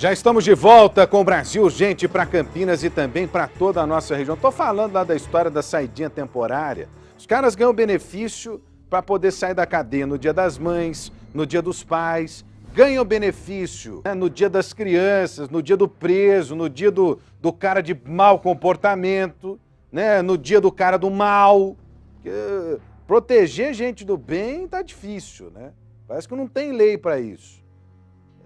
Já estamos de volta com o Brasil Urgente para Campinas e também para toda a nossa região. Estou falando lá da história da saidinha temporária. Os caras ganham benefício para poder sair da cadeia no Dia das Mães, no Dia dos Pais, ganham benefício, né, no Dia das Crianças, no Dia do Preso, no Dia do cara de mau comportamento, né, no Dia do cara do mal. Proteger gente do bem tá difícil, né? Parece que não tem lei para isso.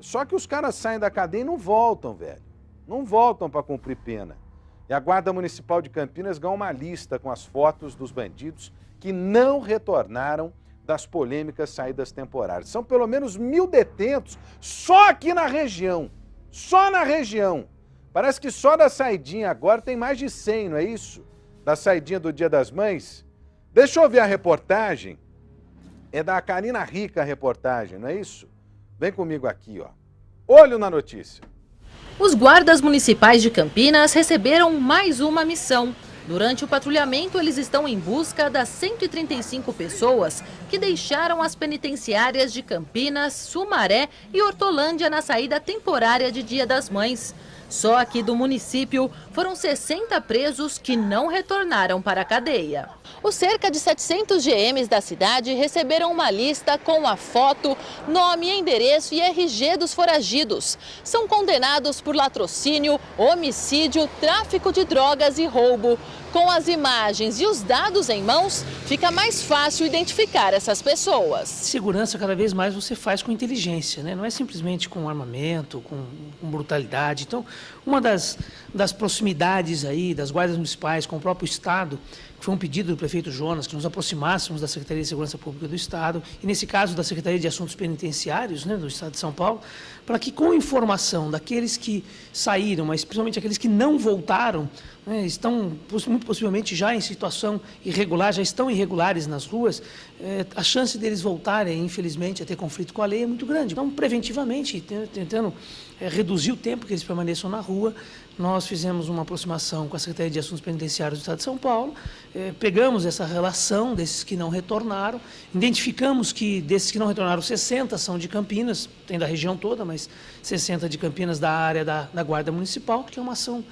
Só que os caras saem da cadeia e não voltam, velho. Não voltam para cumprir pena. E a Guarda Municipal de Campinas ganhou uma lista com as fotos dos bandidos que não retornaram das polêmicas saídas temporárias. São pelo menos 1.000 detentos só aqui na região. Só na região. Parece que só da saidinha agora tem mais de 100, não é isso? Da saidinha do Dia das Mães. Deixa eu ver a reportagem. É da Karina Rica a reportagem, não é isso? Vem comigo aqui, ó. Olho na notícia. Os guardas municipais de Campinas receberam mais uma missão. Durante o patrulhamento, eles estão em busca das 135 pessoas que deixaram as penitenciárias de Campinas, Sumaré e Hortolândia na saída temporária de Dia das Mães. Só aqui do município foram 60 presos que não retornaram para a cadeia. Os cerca de 700 GMs da cidade receberam uma lista com a foto, nome, endereço e RG dos foragidos. São condenados por latrocínio, homicídio, tráfico de drogas e roubo. Com as imagens e os dados em mãos, fica mais fácil identificar essas pessoas. Segurança cada vez mais você faz com inteligência, né? Não é simplesmente com armamento, com brutalidade. Então, uma das proximidades aí das guardas municipais com o próprio Estado, que foi um pedido do prefeito Jonas, que nos aproximássemos da Secretaria de Segurança Pública do Estado, e nesse caso da Secretaria de Assuntos Penitenciários, né, do Estado de São Paulo, para que com informação daqueles que saíram, mas principalmente aqueles que não voltaram, né, estão muito possivelmente já em situação irregular, já estão irregulares nas ruas, a chance deles voltarem, infelizmente, a ter conflito com a lei é muito grande. Então, preventivamente, tentando reduzir o tempo que eles permaneçam na rua, nós fizemos uma aproximação com a Secretaria de Assuntos Penitenciários do Estado de São Paulo, pegamos essa relação desses que não retornaram, identificamos que desses que não retornaram, 60 são de Campinas, tem da região toda, mas 60 de Campinas da área da Guarda Municipal, que é uma ação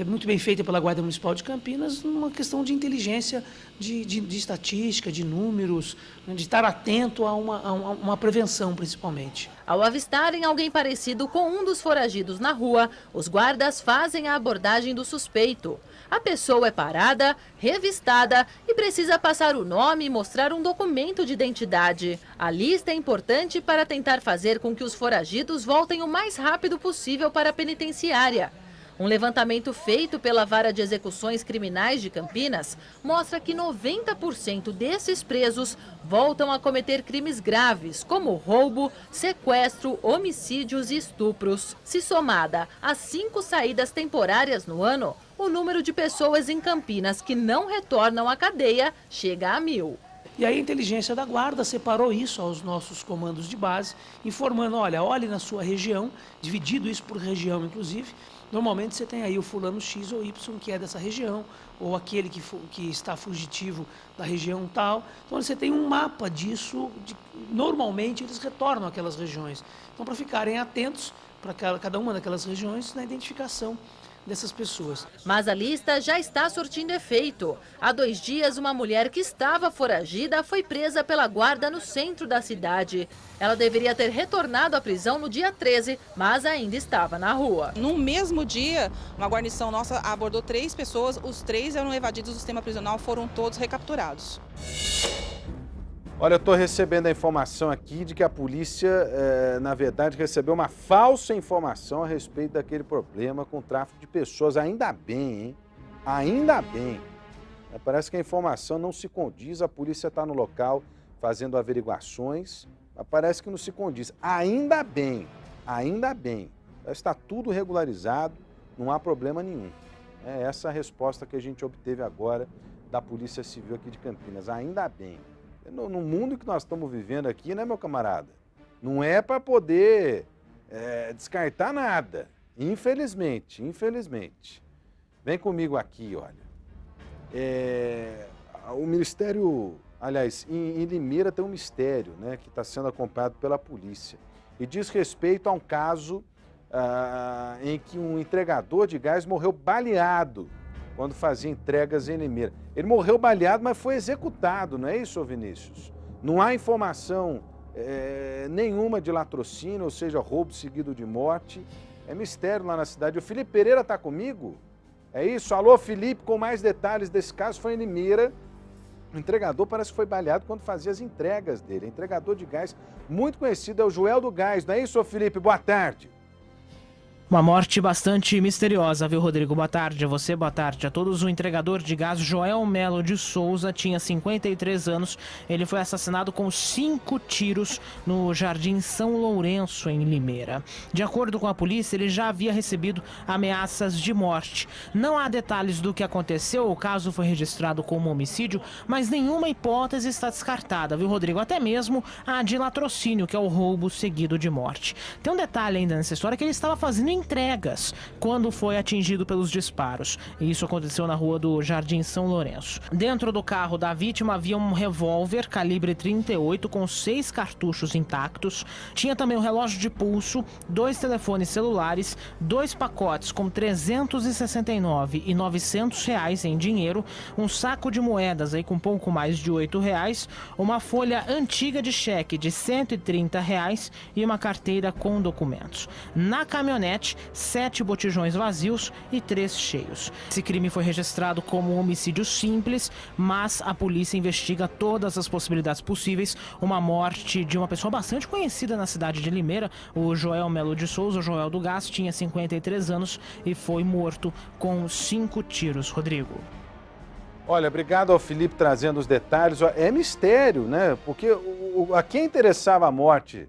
muito bem feita pela Guarda Municipal de Campinas, numa questão de inteligência, de estatística, de números, de estar atento a uma prevenção, principalmente. Ao avistarem alguém parecido com um dos foragidos na rua, os guardas fazem a abordagem do suspeito. A pessoa é parada, revistada e precisa passar o nome e mostrar um documento de identidade. A lista é importante para tentar fazer com que os foragidos voltem o mais rápido possível para a penitenciária. Um levantamento feito pela Vara de Execuções Criminais de Campinas mostra que 90% desses presos voltam a cometer crimes graves, como roubo, sequestro, homicídios e estupros. Se somada às 5 saídas temporárias no ano, o número de pessoas em Campinas que não retornam à cadeia chega a 1.000. E aí a inteligência da guarda separou isso aos nossos comandos de base, informando, olhe na sua região, dividido isso por região inclusive. Normalmente você tem aí o fulano X ou Y que é dessa região, ou aquele que está fugitivo da região tal. Então você tem um mapa disso, normalmente eles retornam àquelas regiões. Então para ficarem atentos para cada uma daquelas regiões na identificação dessas pessoas. Mas a lista já está surtindo efeito. Há 2 dias, uma mulher que estava foragida foi presa pela guarda no centro da cidade. Ela deveria ter retornado à prisão no dia 13, mas ainda estava na rua. No mesmo dia, uma guarnição nossa abordou 3 pessoas, os 3 eram evadidos do sistema prisional, foram todos recapturados. Olha, eu estou recebendo a informação aqui de que a polícia, na verdade, recebeu uma falsa informação a respeito daquele problema com o tráfico de pessoas. Ainda bem, hein? Ainda bem. Parece que a informação não se condiz, a polícia está no local fazendo averiguações, mas parece que não se condiz. Ainda bem, ainda bem. Está tudo regularizado, não há problema nenhum. É essa a resposta que a gente obteve agora da Polícia Civil aqui de Campinas. Ainda bem. No mundo que nós estamos vivendo aqui, né, meu camarada? Não é para poder descartar nada. Infelizmente, infelizmente. Vem comigo aqui, olha. O Ministério, aliás, em Limeira tem um mistério, né, que está sendo acompanhado pela polícia. E diz respeito a um caso em que um entregador de gás morreu baleado quando fazia entregas em Limeira. Ele morreu baleado, mas foi executado, não é isso, Vinícius? Não há informação nenhuma de latrocínio, ou seja, roubo seguido de morte. É mistério lá na cidade. O Felipe Pereira está comigo? É isso? Alô, Felipe, com mais detalhes desse caso. Foi em Limeira. O entregador parece que foi baleado quando fazia as entregas dele. Entregador de gás muito conhecido é o Joel do Gás. Não é isso, Felipe? Boa tarde. Uma morte bastante misteriosa, viu, Rodrigo? Boa tarde a você, boa tarde a todos. O entregador de gás Joel Melo de Souza tinha 53 anos. Ele foi assassinado com 5 tiros no Jardim São Lourenço, em Limeira. De acordo com a polícia, ele já havia recebido ameaças de morte. Não há detalhes do que aconteceu, o caso foi registrado como homicídio, mas nenhuma hipótese está descartada, viu, Rodrigo? Até mesmo a de latrocínio, que é o roubo seguido de morte. Tem um detalhe ainda nessa história, que ele estava fazendo entregas quando foi atingido pelos disparos. Isso aconteceu na rua do Jardim São Lourenço. Dentro do carro da vítima havia um revólver calibre 38 com 6 cartuchos intactos. Tinha também um relógio de pulso, 2 telefones celulares, 2 pacotes com R$ 369 e R$ 900 em dinheiro, um saco de moedas aí com pouco mais de R$ 8, uma folha antiga de cheque de R$ 130 e uma carteira com documentos. Na caminhonete, 7 botijões vazios e 3 cheios. Esse crime foi registrado como um homicídio simples, mas a polícia investiga todas as possibilidades possíveis. Uma morte de uma pessoa bastante conhecida na cidade de Limeira, o Joel Melo de Souza, o Joel do Gás, tinha 53 anos e foi morto com 5 tiros. Rodrigo. Olha, obrigado ao Felipe trazendo os detalhes. É mistério, né? Porque a quem interessava a morte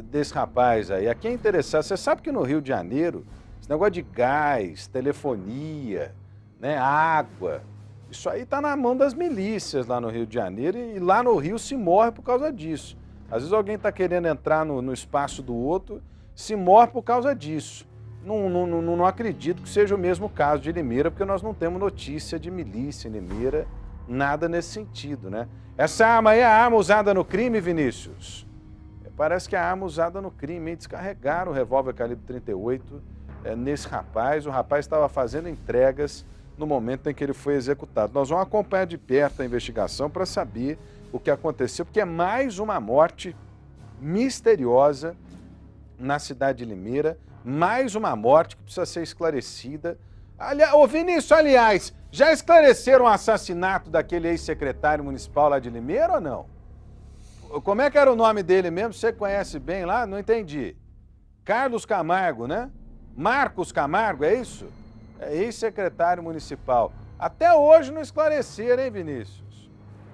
desse rapaz aí, a quem interessar, você sabe que no Rio de Janeiro, esse negócio de gás, telefonia, né, água, isso aí tá na mão das milícias lá no Rio de Janeiro e lá no Rio se morre por causa disso. Às vezes alguém tá querendo entrar no espaço do outro, se morre por causa disso. Não acredito que seja o mesmo caso de Limeira, porque nós não temos notícia de milícia em Limeira, nada nesse sentido, né? Essa arma aí é a arma usada no crime, Vinícius? Parece que a arma usada no crime, descarregaram o revólver calibre 38 nesse rapaz. O rapaz estava fazendo entregas no momento em que ele foi executado. Nós vamos acompanhar de perto a investigação para saber o que aconteceu, porque é mais uma morte misteriosa na cidade de Limeira, mais uma morte que precisa ser esclarecida. Ô Vinícius, aliás, já esclareceram o assassinato daquele ex-secretário municipal lá de Limeira ou não? Como é que era o nome dele mesmo? Você conhece bem lá? Não entendi. Carlos Camargo, né? Marcos Camargo, é isso? É ex-secretário municipal. Até hoje não esclareceram, hein, Vinícius?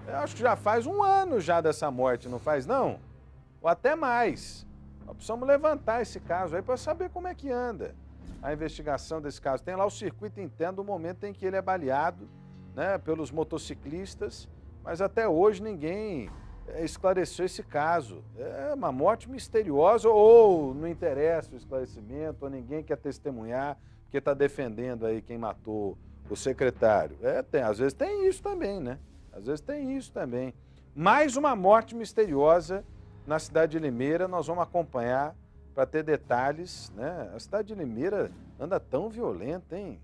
Eu acho que já faz um ano já dessa morte, não faz não? Ou até mais. Nós precisamos levantar esse caso aí para saber como é que anda a investigação desse caso. Tem lá o circuito interno do momento em que ele é baleado, né, pelos motociclistas, mas até hoje ninguém esclareceu esse caso. É uma morte misteriosa, ou não interessa o esclarecimento, ou ninguém quer testemunhar, porque está defendendo aí quem matou o secretário. Às vezes tem isso também, né? Às vezes tem isso também. Mais uma morte misteriosa na cidade de Limeira, nós vamos acompanhar para ter detalhes, né? A cidade de Limeira anda tão violenta, hein?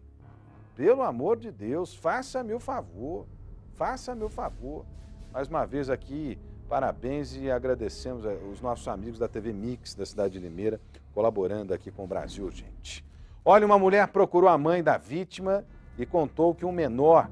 Pelo amor de Deus, faça-me o favor, faça-me o favor. Mais uma vez aqui, parabéns e agradecemos os nossos amigos da TV Mix da cidade de Limeira, colaborando aqui com o Brasil Urgente. Olha, uma mulher procurou a mãe da vítima e contou que um menor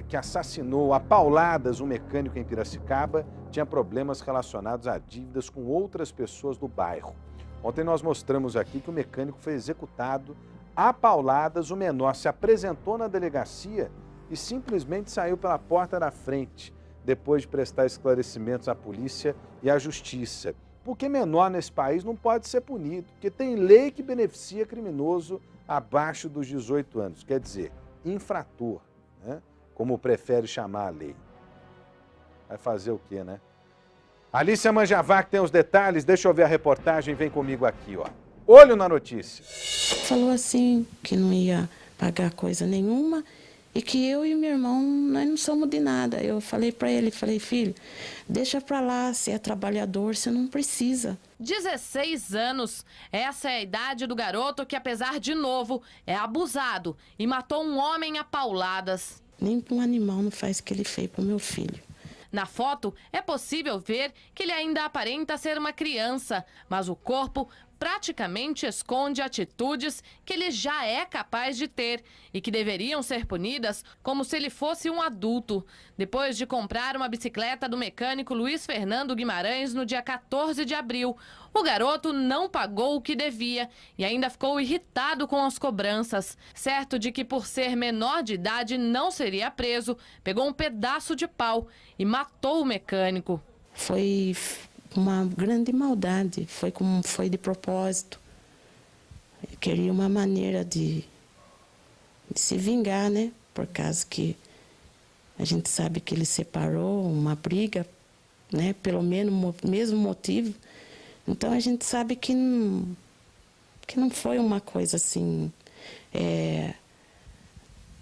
que assassinou a pauladas um mecânico em Piracicaba tinha problemas relacionados a dívidas com outras pessoas do bairro. Ontem nós mostramos aqui que o mecânico foi executado a pauladas, o menor se apresentou na delegacia e simplesmente saiu pela porta da frente, depois de prestar esclarecimentos à polícia e à justiça. Porque menor nesse país não pode ser punido, porque tem lei que beneficia criminoso abaixo dos 18 anos, quer dizer, infrator, né? Como prefere chamar a lei. Vai fazer o quê, né? Alicia Manjavac tem os detalhes, deixa eu ver a reportagem, vem comigo aqui, ó. Olho na notícia. Falou assim que não ia pagar coisa nenhuma e que eu e meu irmão, nós não somos de nada. Eu falei para ele, filho, deixa para lá, você é trabalhador, você não precisa. 16 anos. Essa é a idade do garoto que, apesar de novo, é abusado e matou um homem a pauladas. Nem um animal não faz o que ele fez pro meu filho. Na foto, é possível ver que ele ainda aparenta ser uma criança, mas o corpo praticamente esconde atitudes que ele já é capaz de ter e que deveriam ser punidas como se ele fosse um adulto. Depois de comprar uma bicicleta do mecânico Luiz Fernando Guimarães no dia 14 de abril, o garoto não pagou o que devia e ainda ficou irritado com as cobranças. Certo de que, por ser menor de idade, não seria preso, pegou um pedaço de pau e matou o mecânico. Foi uma grande maldade, foi de propósito. Eu queria uma maneira de se vingar, né? Por causa que a gente sabe que ele separou, uma briga, né? Pelo menos mesmo motivo. Então a gente sabe que não foi uma coisa assim,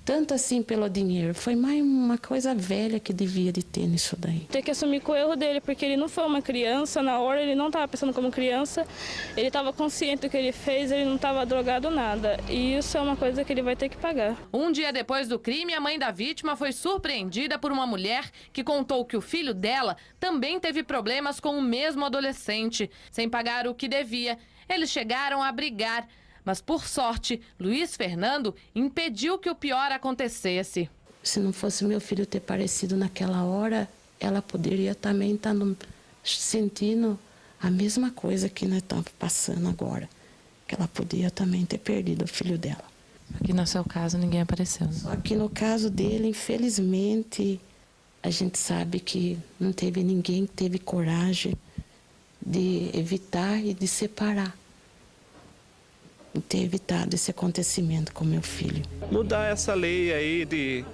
tanto assim pelo dinheiro, foi mais uma coisa velha que devia de ter nisso daí. Tem que assumir com o erro dele, porque ele não foi uma criança, na hora ele não estava pensando como criança, ele estava consciente do que ele fez, ele não estava drogado nada, e isso é uma coisa que ele vai ter que pagar. Um dia depois do crime, a mãe da vítima foi surpreendida por uma mulher que contou que o filho dela também teve problemas com o mesmo adolescente. Sem pagar o que devia, eles chegaram a brigar. Mas, por sorte, Luiz Fernando impediu que o pior acontecesse. Se não fosse meu filho ter aparecido naquela hora, ela poderia também estar sentindo a mesma coisa que nós estamos passando agora. Que ela podia também ter perdido o filho dela. Aqui no seu caso, ninguém apareceu. Só que no caso dele, infelizmente, a gente sabe que não teve ninguém que teve coragem de evitar e de separar. Ter evitado esse acontecimento com meu filho. Mudar essa lei aí de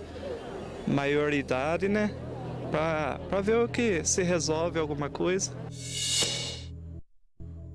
maioridade, né? Para ver o que se resolve alguma coisa.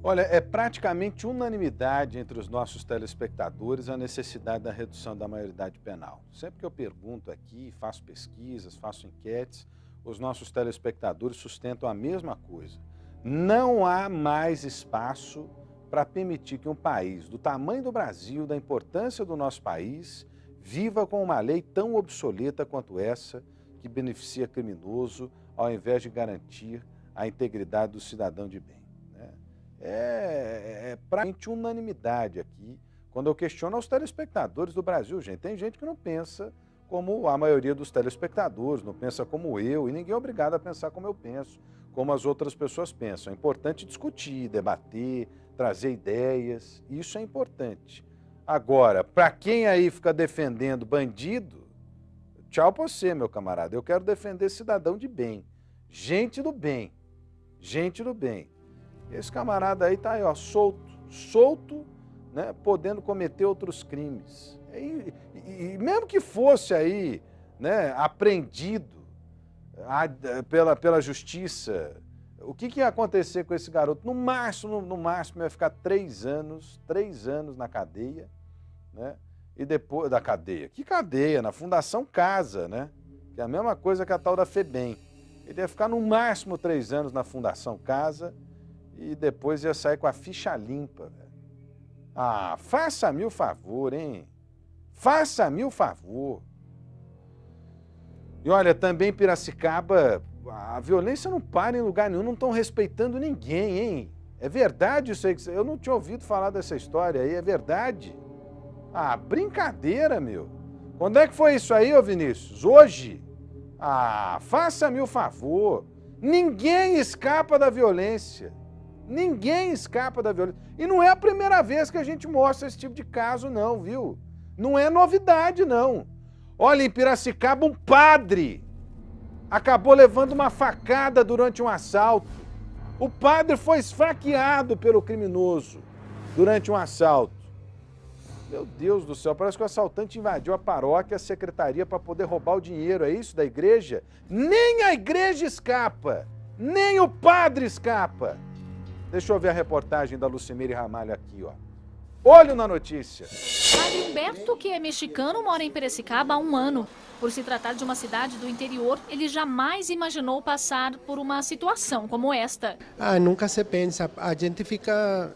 Olha, é praticamente unanimidade entre os nossos telespectadores a necessidade da redução da maioridade penal. Sempre que eu pergunto aqui, faço pesquisas, faço enquetes, os nossos telespectadores sustentam a mesma coisa. Não há mais espaço para permitir que um país do tamanho do Brasil, da importância do nosso país, viva com uma lei tão obsoleta quanto essa, que beneficia criminoso, ao invés de garantir a integridade do cidadão de bem. É praticamente unanimidade aqui, quando eu questiono aos telespectadores do Brasil, gente. Tem gente que não pensa como a maioria dos telespectadores, não pensa como eu, e ninguém é obrigado a pensar como eu penso, como as outras pessoas pensam. É importante discutir, debater, trazer ideias, isso é importante. Agora, para quem aí fica defendendo bandido, tchau pra você, meu camarada. Eu quero defender cidadão de bem, gente do bem, gente do bem. Esse camarada aí tá aí, ó, solto, né, podendo cometer outros crimes. E mesmo que fosse aí, né, apreendido pela justiça, o que ia acontecer com esse garoto? No máximo ia ficar 3 anos na cadeia, né? E depois da cadeia. Que cadeia? Na Fundação Casa, né? Que é a mesma coisa que a tal da FEBEM. Ele ia ficar no máximo 3 anos na Fundação Casa e depois ia sair com a ficha limpa, velho. Ah, faça-me o favor, hein? Faça-me o favor. E olha, também Piracicaba, a violência não para em lugar nenhum, não estão respeitando ninguém, hein? É verdade isso aí? Eu não tinha ouvido falar dessa história aí, é verdade? Ah, brincadeira, meu. Quando é que foi isso aí, ô Vinícius? Hoje? Ah, faça-me o favor. Ninguém escapa da violência. Ninguém escapa da violência. E não é a primeira vez que a gente mostra esse tipo de caso, não, viu? Não é novidade, não. Olha, em Piracicaba, um padre acabou levando uma facada durante um assalto. O padre foi esfaqueado pelo criminoso durante um assalto. Meu Deus do céu, parece que o assaltante invadiu a paróquia, a secretaria para poder roubar o dinheiro, é isso, da igreja? Nem a igreja escapa, nem o padre escapa. Deixa eu ver a reportagem da Lucimere Ramalho aqui, ó. Olho na notícia. Padre Humberto, que é mexicano, mora em Piracicaba há 1 ano. Por se tratar de uma cidade do interior, ele jamais imaginou passar por uma situação como esta. Nunca se pensa, a gente fica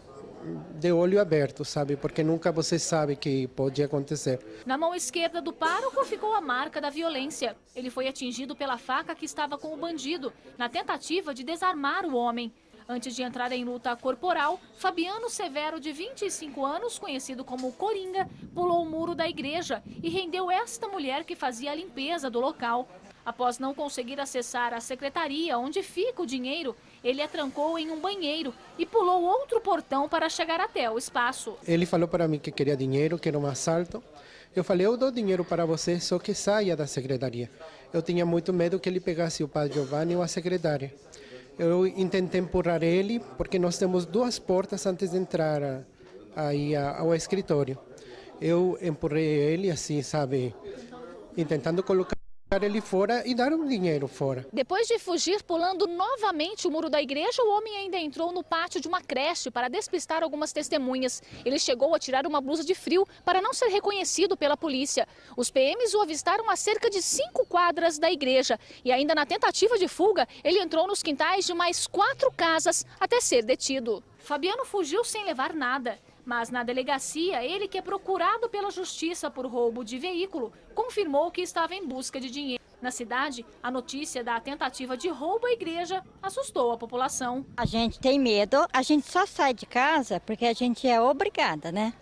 de olho aberto, sabe? Porque nunca você sabe que pode acontecer. Na mão esquerda do pároco ficou a marca da violência. Ele foi atingido pela faca que estava com o bandido, na tentativa de desarmar o homem. Antes de entrar em luta corporal, Fabiano Severo, de 25 anos, conhecido como Coringa, pulou o muro da igreja e rendeu esta mulher que fazia a limpeza do local. Após não conseguir acessar a secretaria onde fica o dinheiro, ele a trancou em um banheiro e pulou outro portão para chegar até o espaço. Ele falou para mim que queria dinheiro, que era um assalto. Eu falei, eu dou dinheiro para você, só que saia da secretaria. Eu tinha muito medo que ele pegasse o padre Giovanni ou a secretária. Eu tentei empurrar ele, porque nós temos 2 portas antes de entrar aí ao escritório. Eu empurrei ele assim, sabe, tentando colocar ele fora e dar um dinheiro fora. Depois de fugir pulando novamente o muro da igreja, o homem ainda entrou no pátio de uma creche para despistar algumas testemunhas. Ele chegou a tirar uma blusa de frio para não ser reconhecido pela polícia. Os PMs o avistaram a cerca de 5 quadras da igreja e ainda na tentativa de fuga, ele entrou nos quintais de mais 4 casas até ser detido. Fabiano fugiu sem levar nada. Mas na delegacia, ele, que é procurado pela justiça por roubo de veículo, confirmou que estava em busca de dinheiro. Na cidade, a notícia da tentativa de roubo à igreja assustou a população. A gente tem medo, a gente só sai de casa porque a gente é obrigada, né?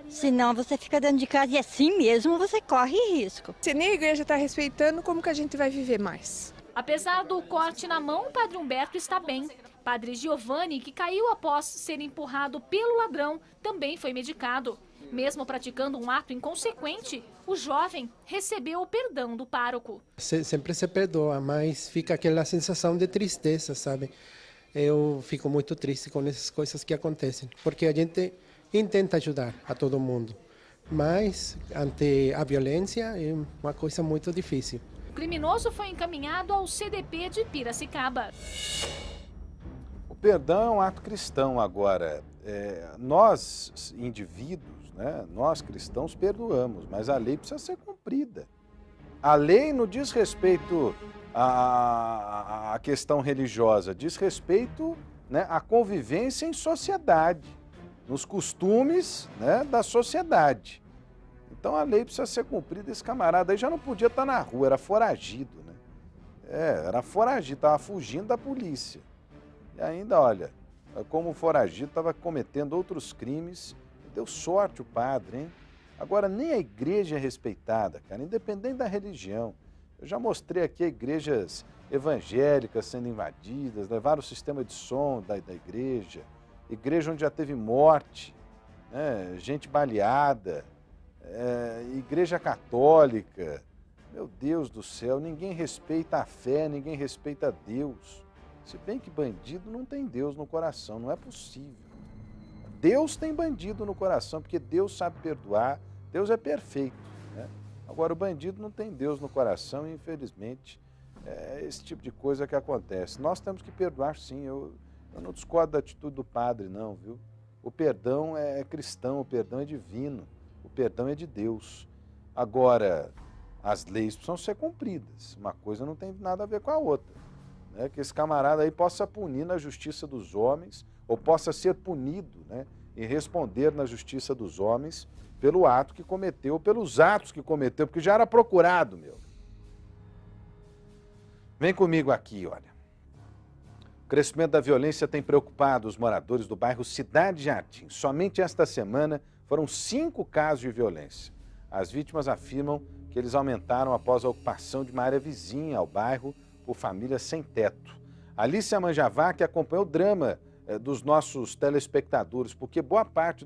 Senão você fica dentro de casa e assim mesmo você corre risco. Se nem a igreja está respeitando, como que a gente vai viver mais? Apesar do corte na mão, o padre Humberto está bem. Padre Giovanni, que caiu após ser empurrado pelo ladrão, também foi medicado. Mesmo praticando um ato inconsequente, o jovem recebeu o perdão do pároco. Sempre se perdoa, mas fica aquela sensação de tristeza, sabe? Eu fico muito triste com essas coisas que acontecem, porque a gente tenta ajudar a todo mundo, mas ante a violência é uma coisa muito difícil. O criminoso foi encaminhado ao CDP de Piracicaba. O perdão é um ato cristão. Agora, nós indivíduos, né, nós cristãos perdoamos, mas a lei precisa ser cumprida. A lei não diz respeito à questão religiosa, diz respeito, né, à convivência em sociedade, nos costumes, né, da sociedade. Então a lei precisa ser cumprida. Esse camarada aí já não podia estar na rua, era foragido, né? Era foragido, estava fugindo da polícia. E ainda, olha, como foragido, estava cometendo outros crimes. Deu sorte o padre, hein? Agora, nem a igreja é respeitada, cara, independente da religião. Eu já mostrei aqui igrejas evangélicas sendo invadidas, levaram o sistema de som da igreja onde já teve morte, né? Gente baleada, igreja católica. Meu Deus do céu, ninguém respeita a fé, ninguém respeita Deus. Se bem que bandido não tem Deus no coração, não é possível. Deus tem bandido no coração, porque Deus sabe perdoar, Deus é perfeito, né? Agora o bandido não tem Deus no coração e infelizmente é esse tipo de coisa que acontece. Nós temos que perdoar sim, eu não discordo da atitude do padre não, viu? O perdão é cristão, o perdão é divino, o perdão é de Deus. Agora, as leis precisam ser cumpridas, uma coisa não tem nada a ver com a outra. Né, que esse camarada aí possa punir na justiça dos homens, ou possa ser punido, né, e responder na justiça dos homens pelo ato que cometeu, pelos atos que cometeu, porque já era procurado, meu. Vem comigo aqui, olha. O crescimento da violência tem preocupado os moradores do bairro Cidade Jardim. Somente esta semana foram 5 casos de violência. As vítimas afirmam que eles aumentaram após a ocupação de uma área vizinha ao bairro por famílias sem teto. Alicia Manjavá, que acompanhou o drama dos nossos telespectadores, porque boa parte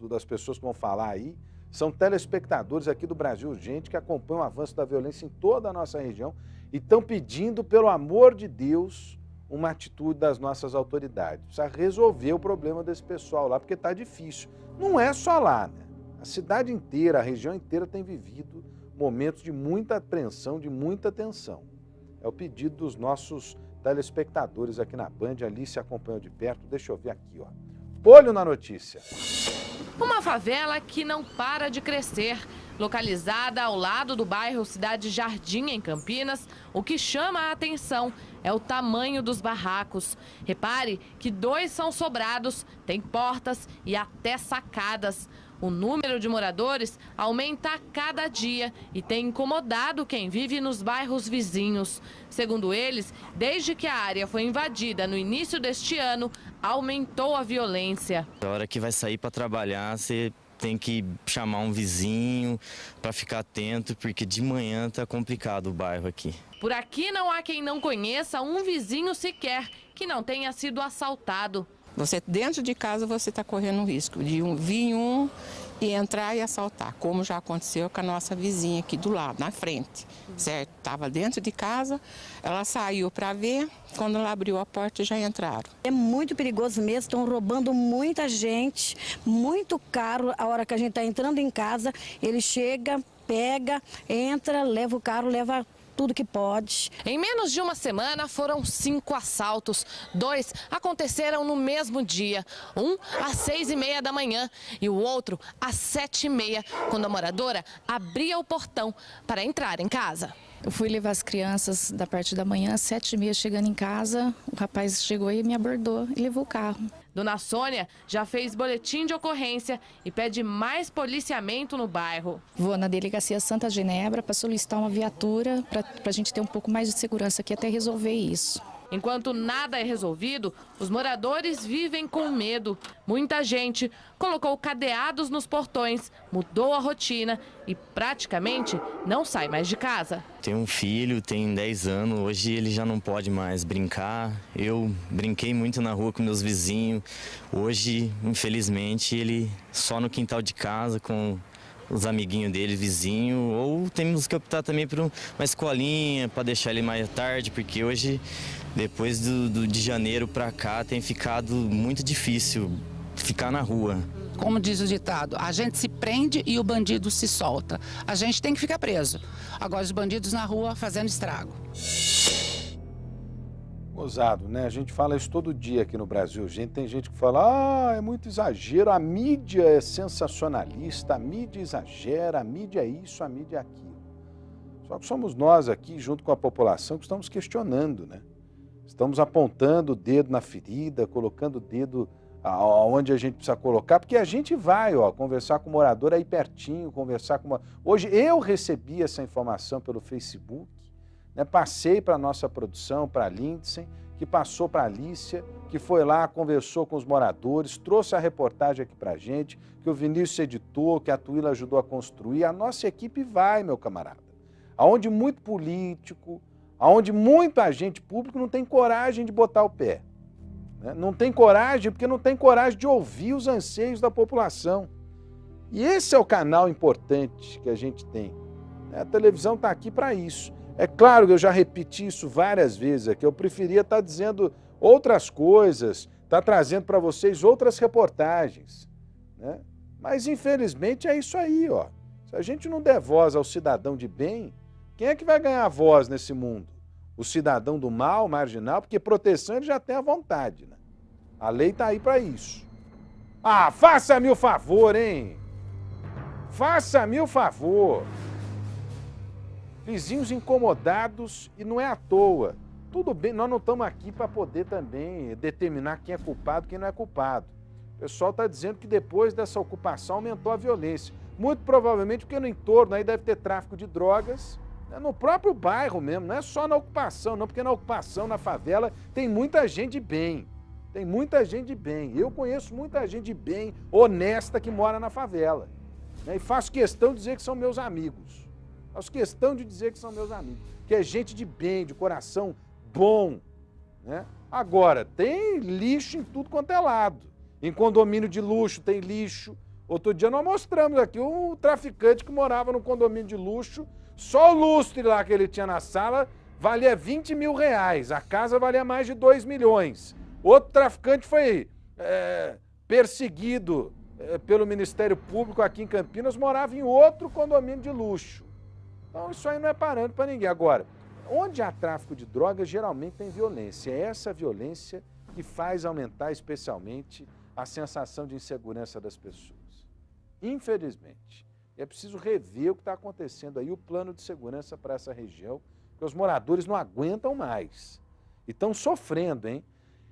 das pessoas que vão falar aí são telespectadores aqui do Brasil Urgente que acompanham o avanço da violência em toda a nossa região e estão pedindo, pelo amor de Deus, uma atitude das nossas autoridades. Precisa resolver o problema desse pessoal lá, porque está difícil. Não é só lá, né? A cidade inteira, a região inteira tem vivido momentos de muita apreensão, de muita tensão. É o pedido dos nossos telespectadores aqui na Band. Ali se acompanham de perto. Deixa eu ver aqui, ó. Olho na notícia. Uma favela que não para de crescer. Localizada ao lado do bairro Cidade Jardim, em Campinas, o que chama a atenção é o tamanho dos barracos. Repare que 2 são sobrados, têm portas e até sacadas. O número de moradores aumenta a cada dia e tem incomodado quem vive nos bairros vizinhos. Segundo eles, desde que a área foi invadida no início deste ano, aumentou a violência. Na hora que vai sair para trabalhar, você tem que chamar um vizinho para ficar atento, porque de manhã tá complicado o bairro aqui. Por aqui não há quem não conheça um vizinho sequer que não tenha sido assaltado. Você dentro de casa você está correndo o risco de vir um e entrar e assaltar, como já aconteceu com a nossa vizinha aqui do lado, na frente, certo? Estava dentro de casa, ela saiu para ver, quando ela abriu a porta já entraram. É muito perigoso mesmo, estão roubando muita gente, muito caro. A hora que a gente está entrando em casa, ele chega, pega, entra, leva o carro, leva tudo que pode. Em menos de uma semana foram 5 assaltos. 2 aconteceram no mesmo dia. Um às 6h30 da manhã e o outro às 7h30, quando a moradora abria o portão para entrar em casa. Eu fui levar as crianças da parte da manhã, às 7h30, chegando em casa, o rapaz chegou e me abordou e levou o carro. Dona Sônia já fez boletim de ocorrência e pede mais policiamento no bairro. Vou na delegacia Santa Genebra para solicitar uma viatura para a gente ter um pouco mais de segurança aqui até resolver isso. Enquanto nada é resolvido, os moradores vivem com medo. Muita gente colocou cadeados nos portões, mudou a rotina e praticamente não sai mais de casa. Tem um filho, tem 10 anos, hoje ele já não pode mais brincar. Eu brinquei muito na rua com meus vizinhos. Hoje, infelizmente, ele só no quintal de casa com os amiguinhos dele, vizinho, ou temos que optar também por uma escolinha para deixar ele mais tarde, porque hoje, depois de janeiro para cá, tem ficado muito difícil ficar na rua. Como diz o ditado, a gente se prende e o bandido se solta. A gente tem que ficar preso. Agora os bandidos na rua fazendo estrago. Gozado, né? A gente fala isso todo dia aqui no Brasil. Tem gente que fala, é muito exagero, a mídia é sensacionalista, a mídia exagera, a mídia é isso, a mídia é aquilo. Só que somos nós aqui, junto com a população, que estamos questionando, né? Estamos apontando o dedo na ferida, colocando o dedo aonde a gente precisa colocar, porque a gente vai, conversar com o morador aí pertinho, conversar com... Hoje eu recebi essa informação pelo Facebook, né? Passei para a nossa produção, para a Lindsay, que passou para a Alicia, que foi lá, conversou com os moradores, trouxe a reportagem aqui para a gente, que o Vinícius editou, que a Tuíla ajudou a construir. A nossa equipe vai, meu camarada. Aonde muito político, aonde muito agente público não tem coragem de botar o pé. Né? Não tem coragem, porque não tem coragem de ouvir os anseios da população. E esse é o canal importante que a gente tem. A televisão está aqui para isso. É claro que eu já repeti isso várias vezes aqui, eu preferia estar dizendo outras coisas, estar trazendo para vocês outras reportagens, né? Mas infelizmente é isso aí, Se a gente não der voz ao cidadão de bem, quem é que vai ganhar voz nesse mundo? O cidadão do mal, marginal, porque proteção ele já tem à vontade, né? A lei está aí para isso. Ah, faça-me o favor, hein? Faça-me o favor. Vizinhos incomodados e não é à toa. Tudo bem, nós não estamos aqui para poder também determinar quem é culpado e quem não é culpado. O pessoal está dizendo que depois dessa ocupação aumentou a violência. Muito provavelmente porque no entorno aí deve ter tráfico de drogas, né, no próprio bairro mesmo, não é só na ocupação, não, porque na ocupação, na favela, tem muita gente de bem. Tem muita gente de bem. Eu conheço muita gente de bem, honesta, que mora na favela. Né, e faço questão de dizer que são meus amigos. Faço questão de dizer que são meus amigos, que é gente de bem, de coração bom, né? Agora, tem lixo em tudo quanto é lado. Em condomínio de luxo tem lixo. Outro dia nós mostramos aqui um traficante que morava num condomínio de luxo, só o lustre lá que ele tinha na sala valia 20 mil reais, a casa valia mais de 2 milhões. Outro traficante foi perseguido pelo Ministério Público aqui em Campinas, morava em outro condomínio de luxo. Então isso aí não é parâmetro para ninguém. Agora, onde há tráfico de drogas, geralmente tem violência. É essa violência que faz aumentar especialmente a sensação de insegurança das pessoas. Infelizmente. É preciso rever o que está acontecendo aí, o plano de segurança para essa região, porque os moradores não aguentam mais. E estão sofrendo, hein?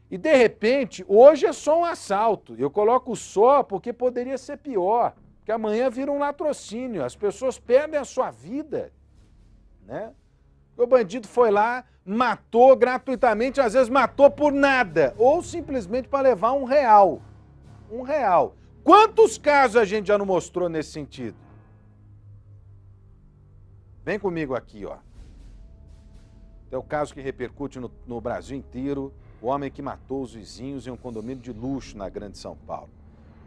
E, de repente, hoje é só um assalto. Eu coloco só porque poderia ser pior. Porque amanhã vira um latrocínio. As pessoas perdem a sua vida, né? O bandido foi lá, matou gratuitamente, às vezes matou por nada. Ou simplesmente para levar R$1. R$1. Quantos casos a gente já não mostrou nesse sentido? Vem comigo aqui, ó. É o caso que repercute no Brasil inteiro. O homem que matou os vizinhos em um condomínio de luxo na Grande São Paulo.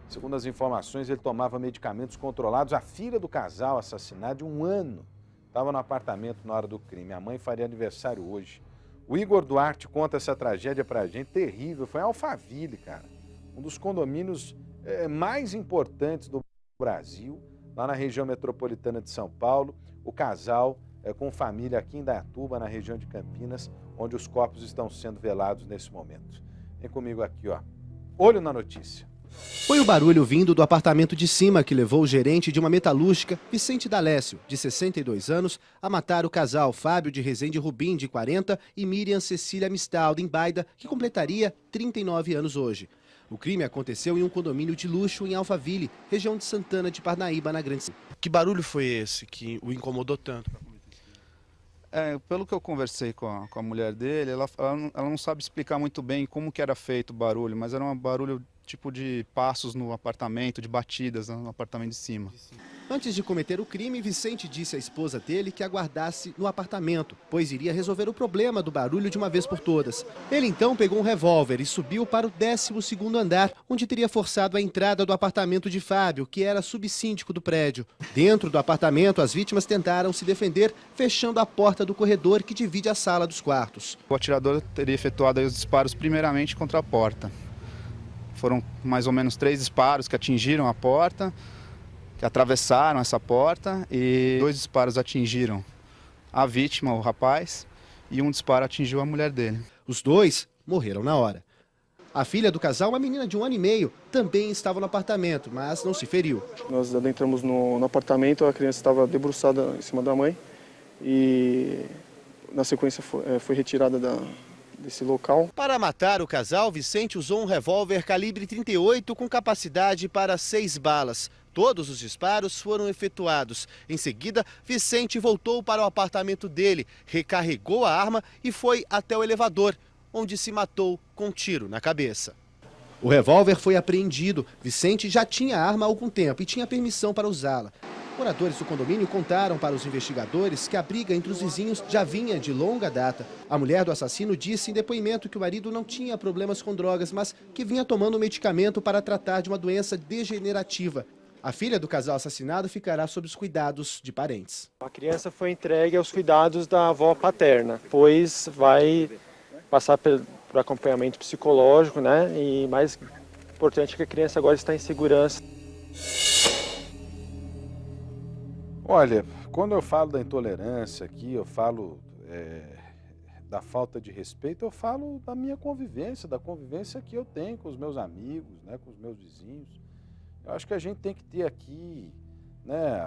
Segundo as informações, ele tomava medicamentos controlados. A filha do casal assassinado de 1 ano estava no apartamento na hora do crime. A mãe faria aniversário hoje. O Igor Duarte conta essa tragédia pra gente, terrível. Foi em Alphaville, cara. Um dos condomínios mais importantes do Brasil, lá na região metropolitana de São Paulo. O casal com família aqui em Indaiatuba, na região de Campinas, onde os corpos estão sendo velados nesse momento. Vem comigo aqui, ó. Olho na notícia. Foi o barulho vindo do apartamento de cima que levou o gerente de uma metalúrgica, Vicente D'Alessio, de 62 anos, a matar o casal Fábio de Rezende Rubim, de 40, e Miriam Cecília Mistaldo, em Baida, que completaria 39 anos hoje. O crime aconteceu em um condomínio de luxo em Alphaville, região de Santana de Parnaíba, na Grande São Paulo. Que barulho foi esse que o incomodou tanto? Pelo que eu conversei com a mulher dele, ela não sabe explicar muito bem como que era feito o barulho, mas era um barulho tipo de passos no apartamento, de batidas no apartamento de cima. Antes de cometer o crime, Vicente disse à esposa dele que aguardasse no apartamento, pois iria resolver o problema do barulho de uma vez por todas. Ele então pegou um revólver e subiu para o 12º andar, onde teria forçado a entrada do apartamento de Fábio, que era subsíndico do prédio. Dentro do apartamento, as vítimas tentaram se defender, fechando a porta do corredor que divide a sala dos quartos. O atirador teria efetuado os disparos primeiramente contra a porta. Foram mais ou menos 3 disparos que atingiram a porta, que atravessaram essa porta, e 2 disparos atingiram a vítima, o rapaz, e um disparo atingiu a mulher dele. Os 2 morreram na hora. A filha do casal, uma menina de 1 ano e meio, também estava no apartamento, mas não se feriu. Nós adentramos no apartamento, a criança estava debruçada em cima da mãe e na sequência foi retirada desse local. Para matar o casal, Vicente usou um revólver calibre 38 com capacidade para 6 balas. Todos os disparos foram efetuados. Em seguida, Vicente voltou para o apartamento dele, recarregou a arma e foi até o elevador, onde se matou com um tiro na cabeça. O revólver foi apreendido. Vicente já tinha a arma há algum tempo e tinha permissão para usá-la. Moradores do condomínio contaram para os investigadores que a briga entre os vizinhos já vinha de longa data. A mulher do assassino disse em depoimento que o marido não tinha problemas com drogas, mas que vinha tomando medicamento para tratar de uma doença degenerativa. A filha do casal assassinado ficará sob os cuidados de parentes. A criança foi entregue aos cuidados da avó paterna, pois vai passar por acompanhamento psicológico, né? E mais importante é que a criança agora está em segurança. Olha, quando eu falo da intolerância aqui, eu falo da falta de respeito, eu falo da minha convivência, da convivência que eu tenho com os meus amigos, né, com os meus vizinhos. Eu acho que a gente tem que ter aqui, né,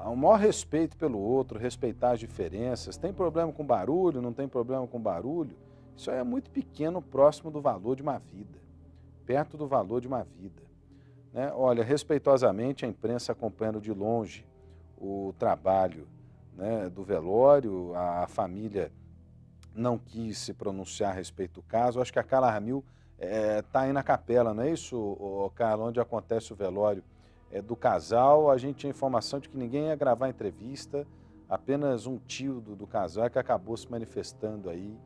um maior respeito pelo outro, respeitar as diferenças. Tem problema com barulho, não tem problema com barulho? Isso aí é muito pequeno, próximo do valor de uma vida, perto do valor de uma vida, né? Olha, respeitosamente, a imprensa acompanhando de longe o trabalho, né, do velório. A família não quis se pronunciar a respeito do caso. Acho que a Carla Ramil está aí na capela, não é isso, Carla, onde acontece o velório do casal. A gente tinha informação de que ninguém ia gravar entrevista, apenas um tio do casal que acabou se manifestando aí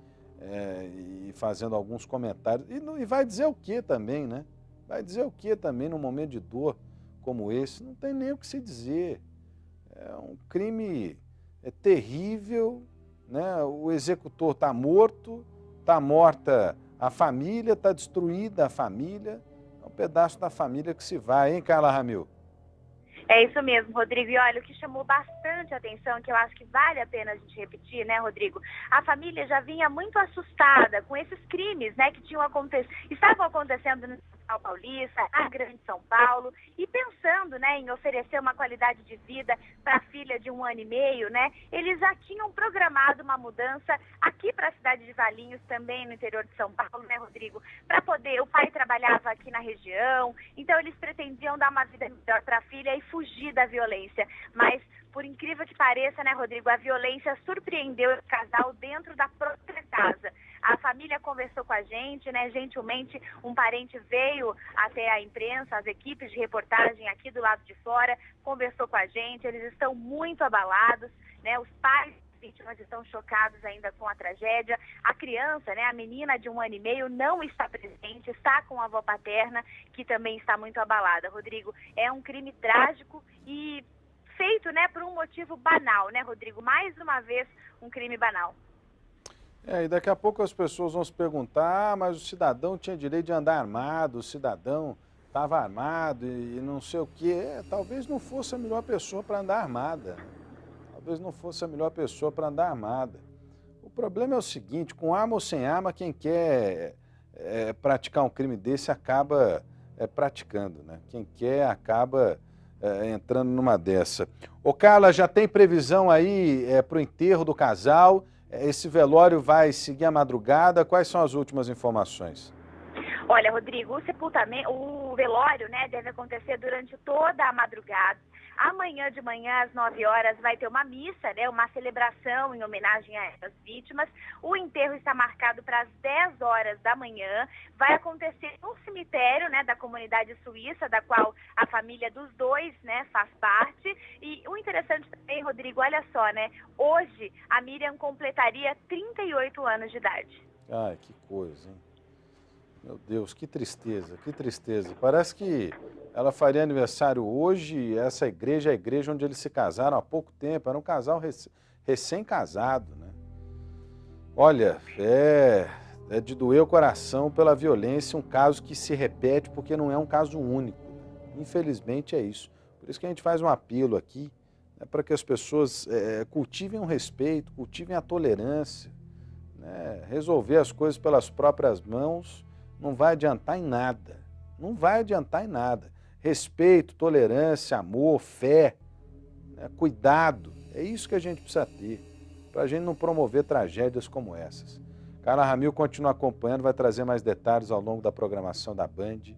e fazendo alguns comentários. E vai dizer o que também, né? Vai dizer o que também num momento de dor como esse? Não tem nem o que se dizer. É um crime terrível, né? O executor está morto, está morta a família, está destruída a família. É um pedaço da família que se vai, hein, Carla Ramil? É isso mesmo, Rodrigo. E olha, o que chamou bastante atenção, que eu acho que vale a pena a gente repetir, né, Rodrigo? A família já vinha muito assustada com esses crimes, né, que estavam acontecendo capital paulista, a Grande São Paulo, e pensando, né, em oferecer uma qualidade de vida para a filha de 1 ano e meio, né, eles já tinham programado uma mudança aqui para a cidade de Valinhos, também no interior de São Paulo, né, Rodrigo, para poder, o pai trabalhava aqui na região, então eles pretendiam dar uma vida melhor para a filha e fugir da violência, mas por incrível que pareça, né, Rodrigo, a violência surpreendeu o casal dentro da própria casa. A família conversou com a gente, né, gentilmente um parente veio até a imprensa, as equipes de reportagem aqui do lado de fora, conversou com a gente, eles estão muito abalados, né, os pais das vítimas estão chocados ainda com a tragédia. A criança, né, a menina de 1 ano e meio não está presente, está com a avó paterna, que também está muito abalada. Rodrigo, é um crime trágico e feito, né, por um motivo banal, né, Rodrigo? Mais uma vez, um crime banal. E daqui a pouco as pessoas vão se perguntar, mas o cidadão tinha direito de andar armado, o cidadão estava armado e não sei o quê. Talvez não fosse a melhor pessoa para andar armada. Talvez não fosse a melhor pessoa para andar armada. O problema é o seguinte, com arma ou sem arma, quem quer praticar um crime desse acaba praticando, né? Quem quer acaba entrando numa dessa. Ô Carla, já tem previsão aí para o enterro do casal? Esse velório vai seguir a madrugada? Quais são as últimas informações? Olha, Rodrigo, o velório, né, deve acontecer durante toda a madrugada. Amanhã de manhã, às 9 horas, vai ter uma missa, né, uma celebração em homenagem a essas vítimas. O enterro está marcado para as 10 horas da manhã. Vai acontecer no cemitério, né, da comunidade suíça, da qual a família dos dois, né, faz parte. E o interessante também, Rodrigo, olha só, né, hoje a Miriam completaria 38 anos de idade. Ai, que coisa, hein? Meu Deus, que tristeza, que tristeza. Parece que ela faria aniversário hoje, essa igreja é a igreja onde eles se casaram há pouco tempo, era um casal recém-casado, né? Olha, é de doer o coração pela violência, um caso que se repete porque não é um caso único, né? Infelizmente é isso. Por isso que a gente faz um apelo aqui, né, para que as pessoas cultivem o respeito, cultivem a tolerância, né? Resolver as coisas pelas próprias mãos não vai adiantar em nada, não vai adiantar em nada. Respeito, tolerância, amor, fé, né? Cuidado, é isso que a gente precisa ter, para a gente não promover tragédias como essas. Carla Ramil continua acompanhando, vai trazer mais detalhes ao longo da programação da Band,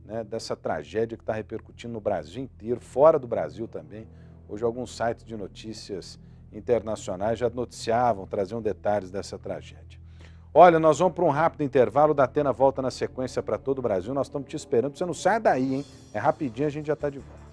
né? Dessa tragédia que está repercutindo no Brasil inteiro, fora do Brasil também. Hoje alguns sites de notícias internacionais já noticiavam, traziam detalhes dessa tragédia. Olha, nós vamos para um rápido intervalo, da Atena volta na sequência para todo o Brasil. Nós estamos te esperando, você não sai daí, hein? É rapidinho, a gente já está de volta.